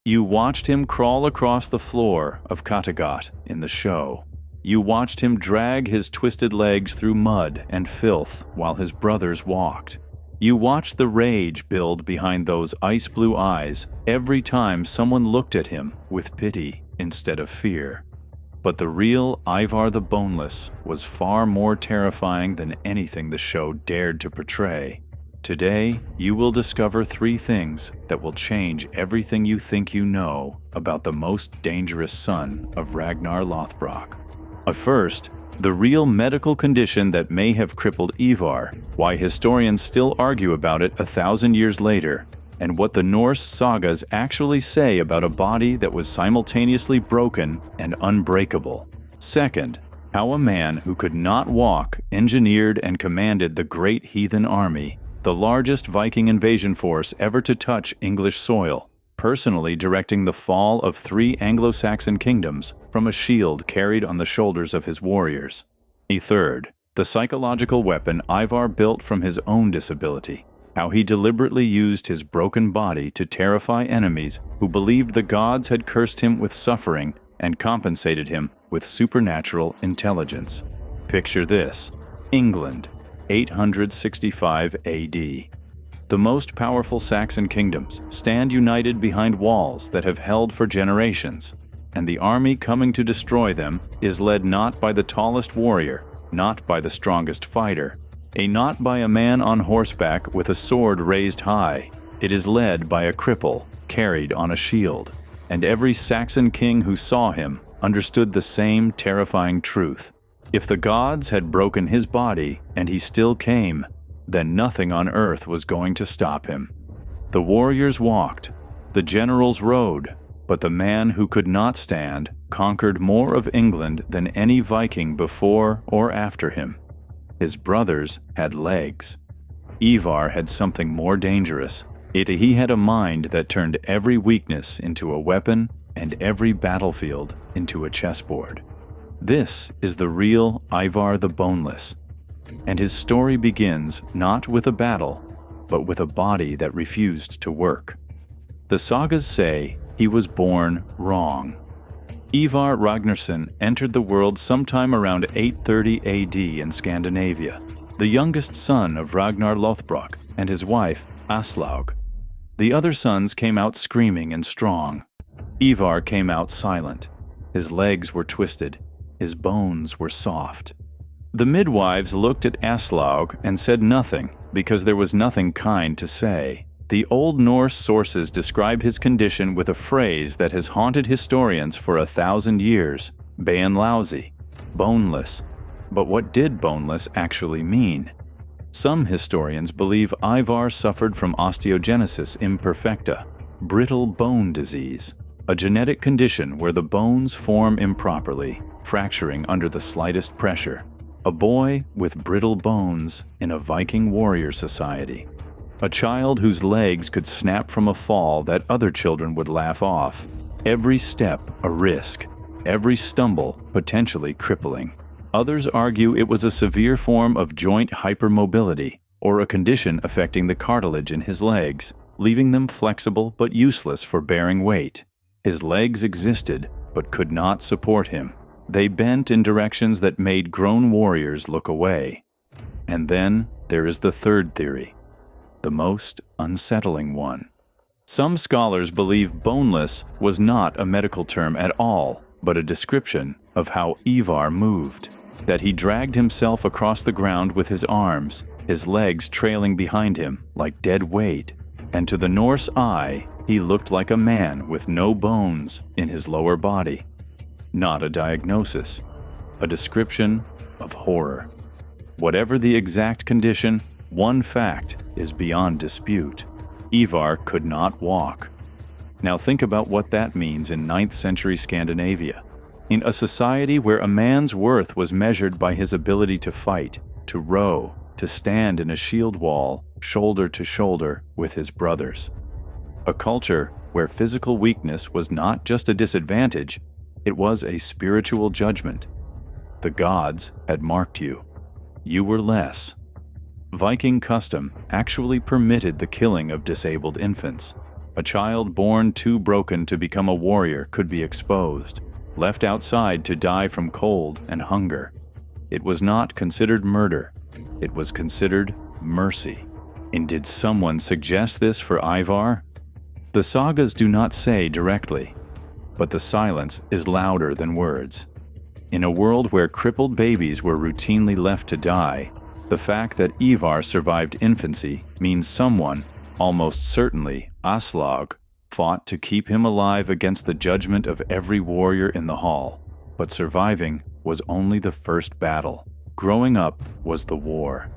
You watched him crawl across the floor of Kattegat in the show. You watched him drag his twisted legs through mud and filth while his brothers walked. You watched the rage build behind those ice-blue eyes every time someone looked at him with pity instead of fear. But the real Ivar the Boneless was far more terrifying than anything the show dared to portray. Today, you will discover 3 things that will change everything you think you know about the most dangerous son of Ragnar Lothbrok. First, the real medical condition that may have crippled Ivar, why historians still argue about it 1,000 years later, and what the Norse sagas actually say about a body that was simultaneously broken and unbreakable. Second, how a man who could not walk engineered and commanded the Great Heathen Army, the largest Viking invasion force ever to touch English soil, personally directing the fall of 3 Anglo-Saxon kingdoms from a shield carried on the shoulders of his warriors. Third, the psychological weapon Ivar built from his own disability, how he deliberately used his broken body to terrify enemies who believed the gods had cursed him with suffering and compensated him with supernatural intelligence. Picture this: England, 865 AD. The most powerful Saxon kingdoms stand united behind walls that have held for generations, and the army coming to destroy them is led not by the tallest warrior, not by the strongest fighter, not by a man on horseback with a sword raised high. It is led by a cripple carried on a shield, and every Saxon king who saw him understood the same terrifying truth. If the gods had broken his body and he still came, then nothing on earth was going to stop him. The warriors walked, the generals rode, but the man who could not stand conquered more of England than any Viking before or after him. His brothers had legs. Ivar had something more dangerous. He had a mind that turned every weakness into a weapon and every battlefield into a chessboard. This is the real Ivar the Boneless, and his story begins not with a battle, but with a body that refused to work. The sagas say he was born wrong. Ivar Ragnarsson entered the world sometime around 830 AD in Scandinavia, the youngest son of Ragnar Lothbrok and his wife Aslaug. The other sons came out screaming and strong. Ivar came out silent. His legs were twisted. His bones were soft. The midwives looked at Aslaug and said nothing because there was nothing kind to say. The Old Norse sources describe his condition with a phrase that has haunted historians for 1,000 years: Beinlausi, boneless. But what did boneless actually mean? Some historians believe Ivar suffered from osteogenesis imperfecta, brittle bone disease, a genetic condition where the bones form improperly, fracturing under the slightest pressure. A boy with brittle bones in a Viking warrior society. A child whose legs could snap from a fall that other children would laugh off. Every step a risk, every stumble potentially crippling. Others argue it was a severe form of joint hypermobility or a condition affecting the cartilage in his legs, leaving them flexible but useless for bearing weight. His legs existed but could not support him. They bent in directions that made grown warriors look away. And then there is the third theory, the most unsettling one. Some scholars believe boneless was not a medical term at all, but a description of how Ivar moved, that he dragged himself across the ground with his arms, his legs trailing behind him like dead weight, and to the Norse eye, he looked like a man with no bones in his lower body. Not a diagnosis, a description of horror. Whatever the exact condition, one fact is beyond dispute. Ivar could not walk. Now think about what that means in 9th century Scandinavia. In a society where a man's worth was measured by his ability to fight, to row, to stand in a shield wall, shoulder to shoulder with his brothers. A culture where physical weakness was not just a disadvantage, it was a spiritual judgment. The gods had marked you. You were less. Viking custom actually permitted the killing of disabled infants. A child born too broken to become a warrior could be exposed, left outside to die from cold and hunger. It was not considered murder. It was considered mercy. And did someone suggest this for Ivar? The sagas do not say directly, but the silence is louder than words. In a world where crippled babies were routinely left to die, the fact that Ivar survived infancy means someone, almost certainly Aslog, fought to keep him alive against the judgment of every warrior in the hall. But surviving was only the first battle. Growing up was the war.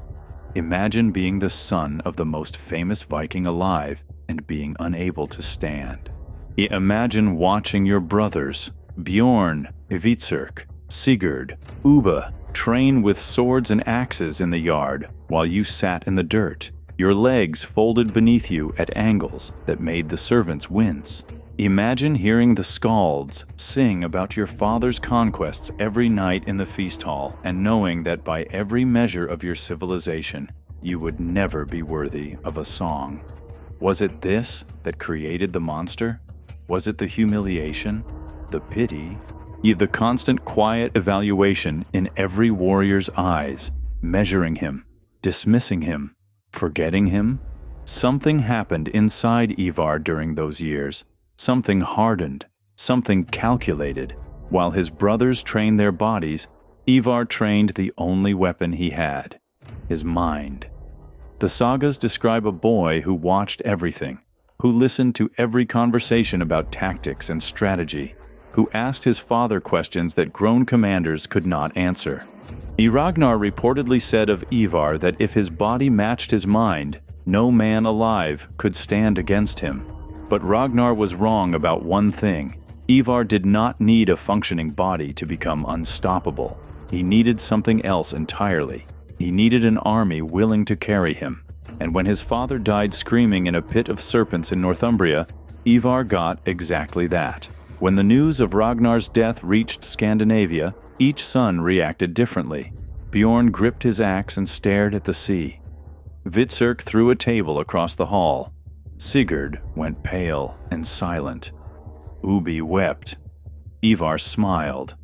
Imagine being the son of the most famous Viking alive and being unable to stand. Imagine watching your brothers, Bjorn, Hvitserk, Sigurd, Ubba, train with swords and axes in the yard while you sat in the dirt, your legs folded beneath you at angles that made the servants wince. Imagine hearing the skalds sing about your father's conquests every night in the feast hall and knowing that by every measure of your civilization, you would never be worthy of a song. Was it this that created the monster? Was it the humiliation, the pity, the constant quiet evaluation in every warrior's eyes, measuring him, dismissing him, forgetting him? Something happened inside Ivar during those years. Something hardened, something calculated. While his brothers trained their bodies, Ivar trained the only weapon he had, his mind. The sagas describe a boy who watched everything, who listened to every conversation about tactics and strategy, who asked his father questions that grown commanders could not answer. Ragnar reportedly said of Ivar that if his body matched his mind, no man alive could stand against him. But Ragnar was wrong about one thing. Ivar did not need a functioning body to become unstoppable. He needed something else entirely. He needed an army willing to carry him. And when his father died screaming in a pit of serpents in Northumbria, Ivar got exactly that. When the news of Ragnar's death reached Scandinavia, each son reacted differently. Bjorn gripped his axe and stared at the sea. Hvitserk threw a table across the hall. Sigurd went pale and silent. Ubbi wept. Ivar smiled.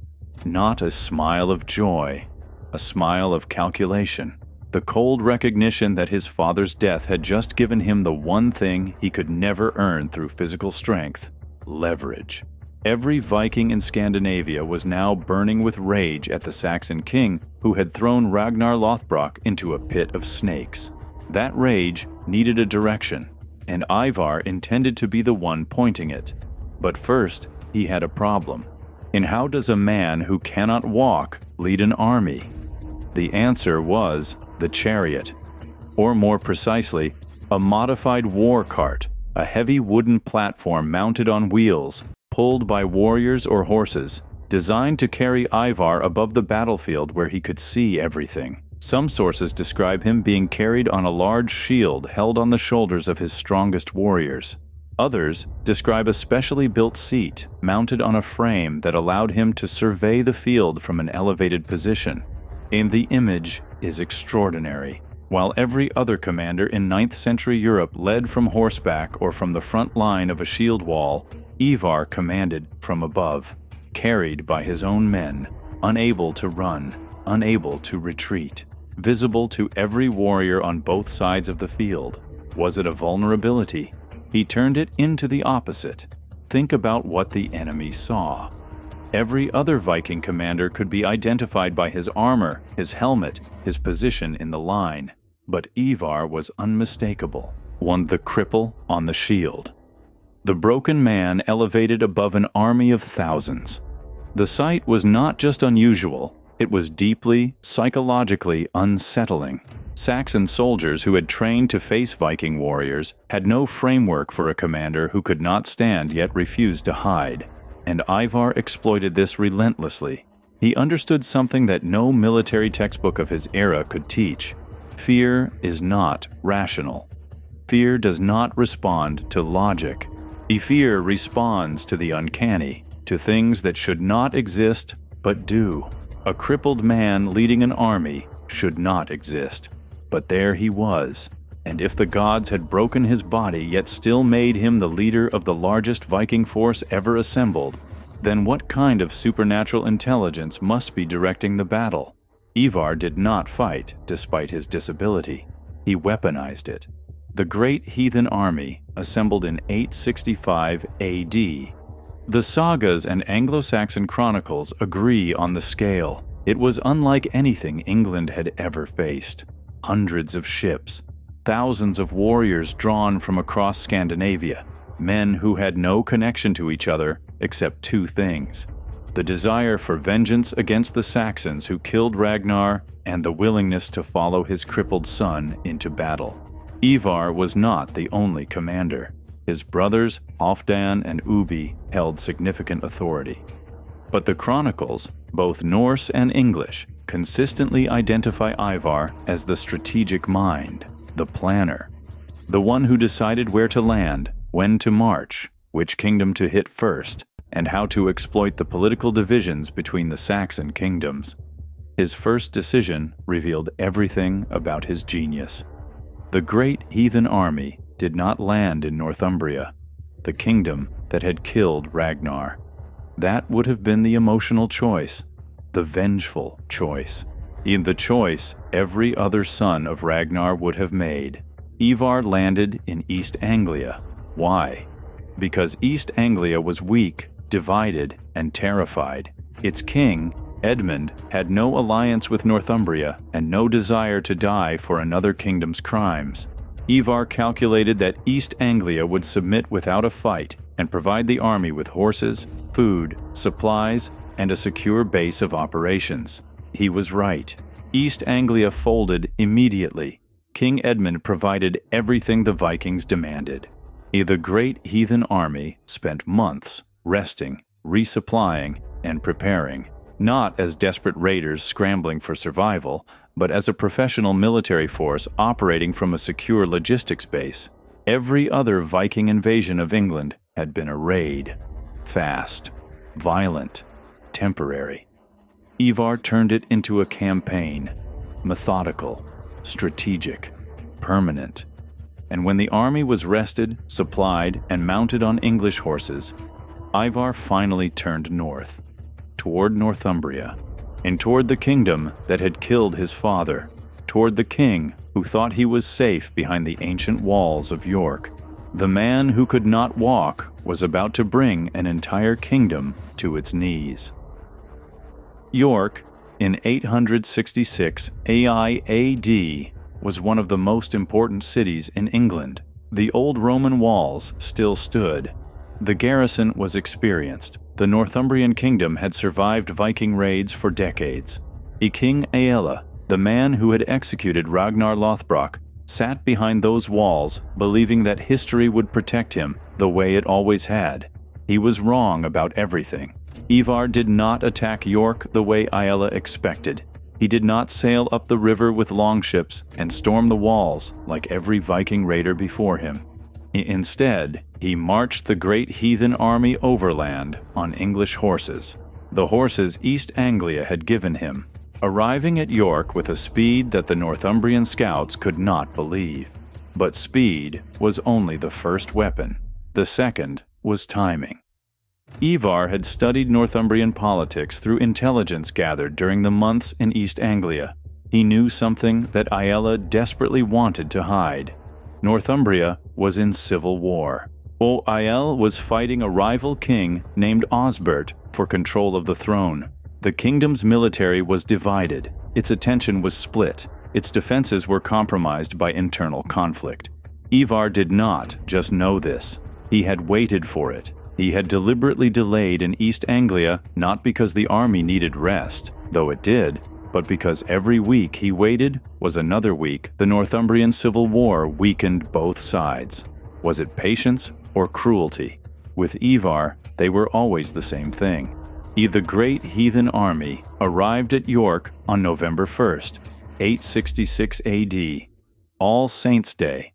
Not a smile of joy, a smile of calculation. The cold recognition that his father's death had just given him the one thing he could never earn through physical strength: leverage. Every Viking in Scandinavia was now burning with rage at the Saxon king who had thrown Ragnar Lothbrok into a pit of snakes. That rage needed a direction, and Ivar intended to be the one pointing it. But first, he had a problem. And how does a man who cannot walk lead an army? The answer was the chariot, or more precisely, a modified war cart, a heavy wooden platform mounted on wheels, pulled by warriors or horses, designed to carry Ivar above the battlefield where he could see everything. Some sources describe him being carried on a large shield held on the shoulders of his strongest warriors. Others describe a specially built seat mounted on a frame that allowed him to survey the field from an elevated position. And the image is extraordinary. While every other commander in 9th century Europe led from horseback or from the front line of a shield wall, Ivar commanded from above, carried by his own men, unable to run, unable to retreat, visible to every warrior on both sides of the field. Was it a vulnerability? He turned it into the opposite. Think about what the enemy saw. Every other Viking commander could be identified by his armor, his helmet, his position in the line. But Ivar was unmistakable, the cripple on the shield. The broken man elevated above an army of thousands. The sight was not just unusual, it was deeply, psychologically unsettling. Saxon soldiers who had trained to face Viking warriors had no framework for a commander who could not stand yet refused to hide. And Ivar exploited this relentlessly. He understood something that no military textbook of his era could teach. Fear is not rational. Fear does not respond to logic. Fear responds to the uncanny, to things that should not exist but do. A crippled man leading an army should not exist, but there he was. And if the gods had broken his body yet still made him the leader of the largest Viking force ever assembled, then what kind of supernatural intelligence must be directing the battle? Ivar did not fight despite his disability. He weaponized it. The Great Heathen Army assembled in 865 AD. The sagas and Anglo-Saxon chronicles agree on the scale. It was unlike anything England had ever faced. Hundreds of ships, thousands of warriors drawn from across Scandinavia, men who had no connection to each other except two things: the desire for vengeance against the Saxons who killed Ragnar and the willingness to follow his crippled son into battle. Ivar was not the only commander. His brothers, Halfdan and Ubi, held significant authority. But the chronicles, both Norse and English, consistently identify Ivar as the strategic mind, the planner, the one who decided where to land, when to march, which kingdom to hit first, and how to exploit the political divisions between the Saxon kingdoms. His first decision revealed everything about his genius. The Great Heathen Army did not land in Northumbria, the kingdom that had killed Ragnar. That would have been the emotional choice, the vengeful choice, in the choice every other son of Ragnar would have made. Ivar landed in East Anglia. Why? Because East Anglia was weak, divided, and terrified. Its king, Edmund, had no alliance with Northumbria and no desire to die for another kingdom's crimes. Ivar calculated that East Anglia would submit without a fight and provide the army with horses, food, supplies, and a secure base of operations. He was right. East Anglia folded immediately. King Edmund provided everything the Vikings demanded. The Great Heathen Army spent months resting, resupplying, and preparing, not as desperate raiders scrambling for survival, but as a professional military force operating from a secure logistics base. Every other Viking invasion of England had been a raid. Fast, violent, temporary. Ivar turned it into a campaign, methodical, strategic, permanent. And when the army was rested, supplied, and mounted on English horses, Ivar finally turned north, toward Northumbria, and toward the kingdom that had killed his father, toward the king who thought he was safe behind the ancient walls of York. The man who could not walk was about to bring an entire kingdom to its knees. York, in 866 AD, was one of the most important cities in England. The old Roman walls still stood. The garrison was experienced. The Northumbrian kingdom had survived Viking raids for decades. King Aella, the man who had executed Ragnar Lothbrok, sat behind those walls, believing that history would protect him the way it always had. He was wrong about everything. Ivar did not attack York the way Aella expected. He did not sail up the river with longships and storm the walls like every Viking raider before him. Instead, he marched the Great Heathen Army overland on English horses, the horses East Anglia had given him, arriving at York with a speed that the Northumbrian scouts could not believe. But speed was only the first weapon. The second was timing. Ivar had studied Northumbrian politics through intelligence gathered during the months in East Anglia. He knew something that Aella desperately wanted to hide. Northumbria was in civil war. Aella was fighting a rival king named Osbert for control of the throne. The kingdom's military was divided. Its attention was split. Its defenses were compromised by internal conflict. Ivar did not just know this. He had waited for it. He had deliberately delayed in East Anglia not because the army needed rest, though it did, but because every week he waited was another week the Northumbrian Civil War weakened both sides. Was it patience or cruelty? With Ivar, they were always the same thing. The Great Heathen Army arrived at York on November 1st, 866 AD, All Saints' Day,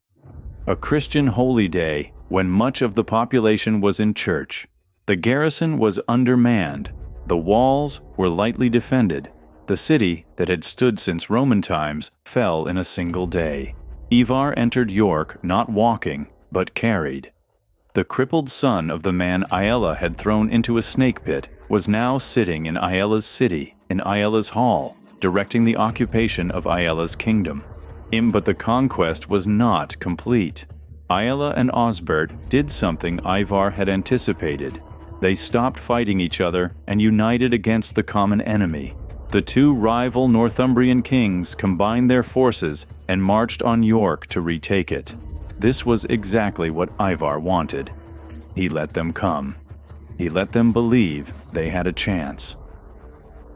a Christian holy day when much of the population was in church. The garrison was undermanned. The walls were lightly defended. The city that had stood since Roman times fell in a single day. Ivar entered York not walking, but carried. The crippled son of the man Aella had thrown into a snake pit was now sitting in Aella's city, in Aella's hall, directing the occupation of Aella's kingdom. But the conquest was not complete. Aella and Osbert did something Ivar had anticipated. They stopped fighting each other and united against the common enemy. The two rival Northumbrian kings combined their forces and marched on York to retake it. This was exactly what Ivar wanted. He let them come. He let them believe they had a chance.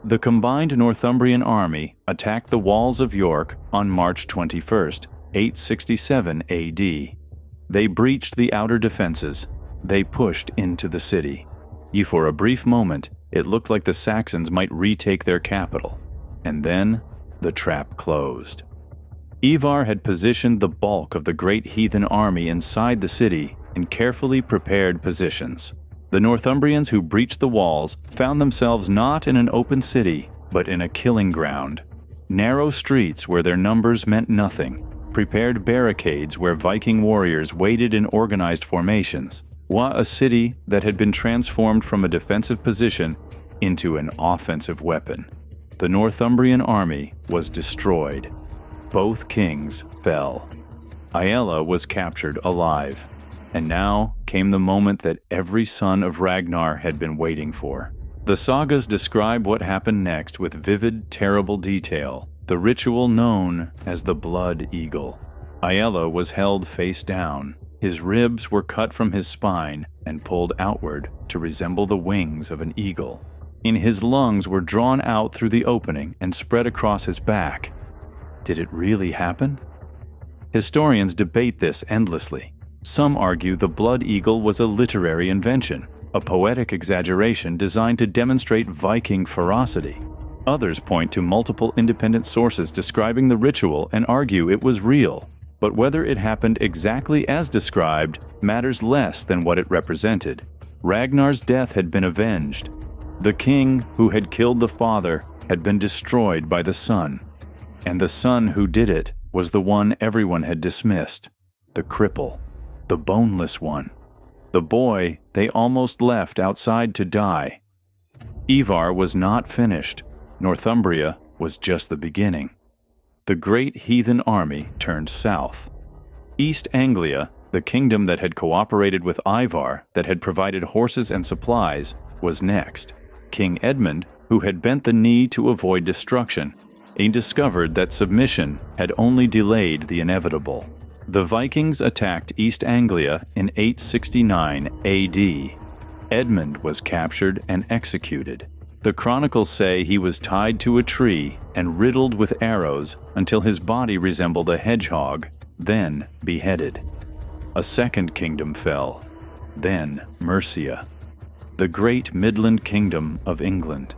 The combined Northumbrian army attacked the walls of York on March 21st, 867 AD. They breached the outer defenses. They pushed into the city. For a brief moment, it looked like the Saxons might retake their capital. And then, the trap closed. Ivar had positioned the bulk of the Great Heathen Army inside the city in carefully prepared positions. The Northumbrians who breached the walls found themselves not in an open city, but in a killing ground. Narrow streets where their numbers meant nothing, prepared barricades where Viking warriors waited in organized formations, while a city that had been transformed from a defensive position into an offensive weapon. The Northumbrian army was destroyed. Both kings fell. Aella was captured alive. And now came the moment that every son of Ragnar had been waiting for. The sagas describe what happened next with vivid, terrible detail, the ritual known as the Blood Eagle. Aella was held face down. His ribs were cut from his spine and pulled outward to resemble the wings of an eagle. His lungs were drawn out through the opening and spread across his back. Did it really happen? Historians debate this endlessly. Some argue the blood eagle was a literary invention, a poetic exaggeration designed to demonstrate Viking ferocity. Others point to multiple independent sources describing the ritual and argue it was real. But whether it happened exactly as described matters less than what it represented. Ragnar's death had been avenged. The king who had killed the father had been destroyed by the son. And the son who did it was the one everyone had dismissed, the cripple, the boneless one, the boy they almost left outside to die. Ivar was not finished. Northumbria was just the beginning. The Great Heathen Army turned south. East Anglia, the kingdom that had cooperated with Ivar, that had provided horses and supplies, was next. King Edmund, who had bent the knee to avoid destruction, discovered that submission had only delayed the inevitable. The Vikings attacked East Anglia in 869 AD. Edmund was captured and executed. The chronicles say he was tied to a tree and riddled with arrows until his body resembled a hedgehog, then beheaded. A second kingdom fell, then Mercia, the great Midland kingdom of England.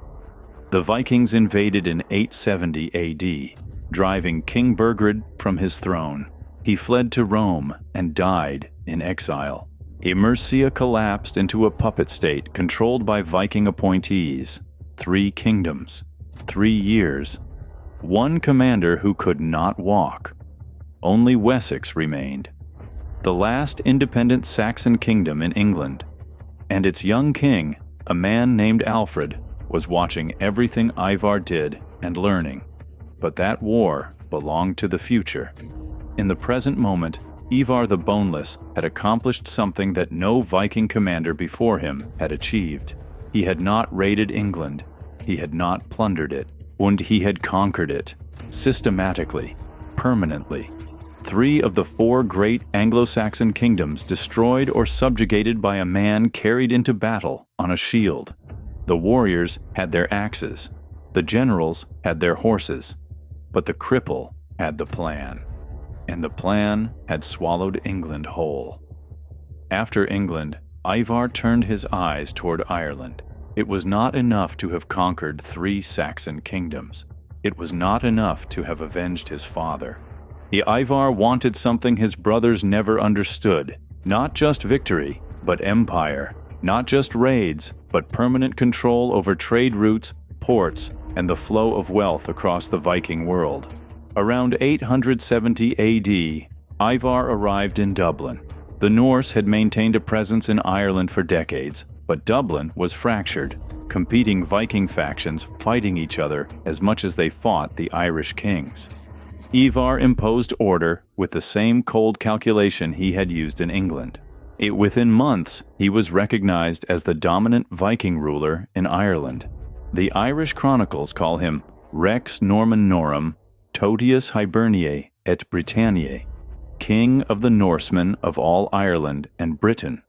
The Vikings invaded in 870 AD, driving King Burgred from his throne. He fled to Rome and died in exile. Mercia collapsed into a puppet state controlled by Viking appointees. 3 kingdoms, 3 years, 1 commander who could not walk. Only Wessex remained, the last independent Saxon kingdom in England. And its young king, a man named Alfred, was watching everything Ivar did and learning. But that war belonged to the future. In the present moment, Ivar the Boneless had accomplished something that no Viking commander before him had achieved. He had not raided England, he had not plundered it, and he had conquered it, systematically, permanently. 3 of the 4 great Anglo-Saxon kingdoms destroyed or subjugated by a man carried into battle on a shield. The warriors had their axes, the generals had their horses, but the cripple had the plan. And the plan had swallowed England whole. After England, Ivar turned his eyes toward Ireland. It was not enough to have conquered 3 Saxon kingdoms. It was not enough to have avenged his father. Ivar wanted something his brothers never understood, not just victory, but empire, not just raids, but permanent control over trade routes, ports, and the flow of wealth across the Viking world. Around 870 AD, Ivar arrived in Dublin. The Norse had maintained a presence in Ireland for decades, but Dublin was fractured, competing Viking factions fighting each other as much as they fought the Irish kings. Ivar imposed order with the same cold calculation he had used in England. Within months, he was recognized as the dominant Viking ruler in Ireland. The Irish chronicles call him Rex Normanorum Totius Hiberniae et Britanniae, King of the Norsemen of all Ireland and Britain.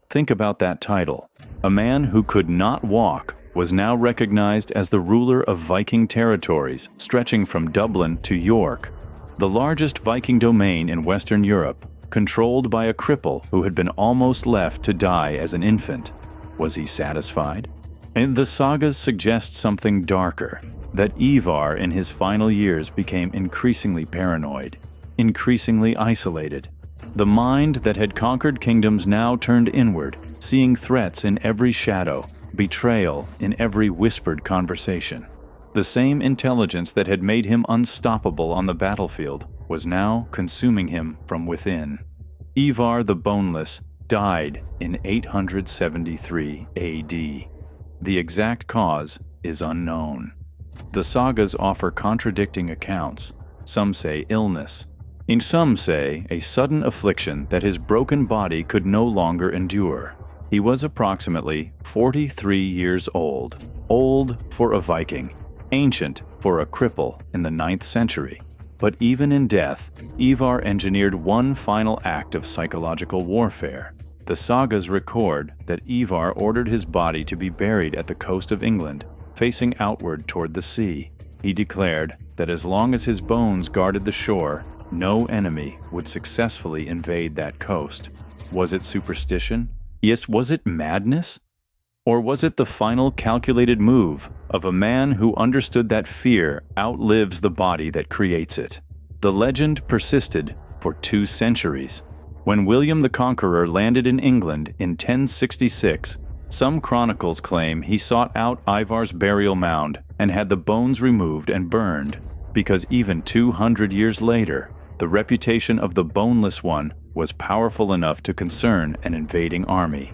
Think about that title. A man who could not walk was now recognized as the ruler of Viking territories stretching from Dublin to York, the largest Viking domain in Western Europe, controlled by a cripple who had been almost left to die as an infant. Was he satisfied? And the sagas suggest something darker, that Ivar in his final years became increasingly paranoid, increasingly isolated. The mind that had conquered kingdoms now turned inward, seeing threats in every shadow, betrayal in every whispered conversation. The same intelligence that had made him unstoppable on the battlefield was now consuming him from within. Ivar the Boneless died in 873 AD. The exact cause is unknown. The sagas offer contradicting accounts. Some say illness, and some say a sudden affliction that his broken body could no longer endure. He was approximately 43 years old for a Viking, ancient for a cripple in the 9th century. But even in death, Ivar engineered one final act of psychological warfare. The sagas record that Ivar ordered his body to be buried at the coast of England, facing outward toward the sea. He declared that as long as his bones guarded the shore, no enemy would successfully invade that coast. Was it superstition? Yes, was it madness? Or was it the final calculated move of a man who understood that fear outlives the body that creates it? The legend persisted for 2 centuries. When William the Conqueror landed in England in 1066, some chronicles claim he sought out Ivar's burial mound and had the bones removed and burned, because even 200 years later, the reputation of the Boneless One was powerful enough to concern an invading army.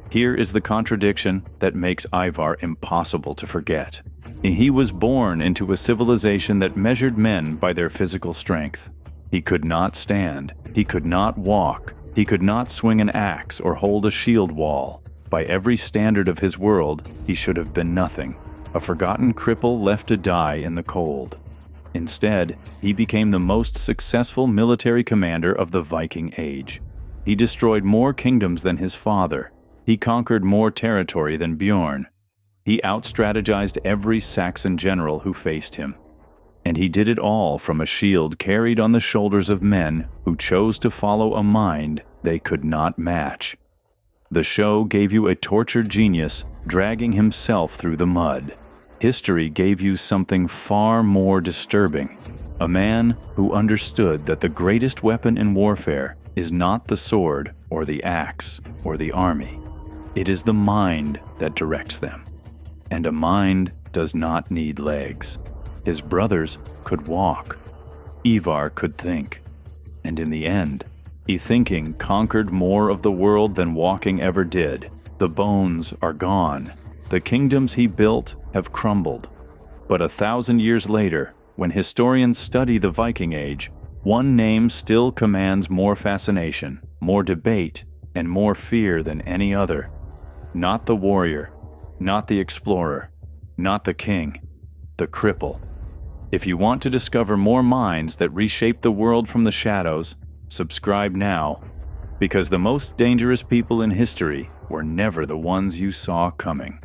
Here is the contradiction that makes Ivar impossible to forget. He was born into a civilization that measured men by their physical strength. He could not stand, he could not walk, he could not swing an axe or hold a shield wall. By every standard of his world, he should have been nothing, a forgotten cripple left to die in the cold. Instead, he became the most successful military commander of the Viking Age. He destroyed more kingdoms than his father. He conquered more territory than Bjorn. He outstrategized every Saxon general who faced him. And he did it all from a shield carried on the shoulders of men who chose to follow a mind they could not match. The show gave you a tortured genius dragging himself through the mud. History gave you something far more disturbing, a man who understood that the greatest weapon in warfare is not the sword or the axe or the army. It is the mind that directs them. And a mind does not need legs. His brothers could walk. Ivar could think. And in the end, thinking conquered more of the world than walking ever did. The bones are gone. The kingdoms he built have crumbled. But 1,000 years later, when historians study the Viking Age, one name still commands more fascination, more debate, and more fear than any other. Not the warrior, not the explorer, not the king, the cripple. If you want to discover more minds that reshape the world from the shadows, subscribe now, because the most dangerous people in history were never the ones you saw coming.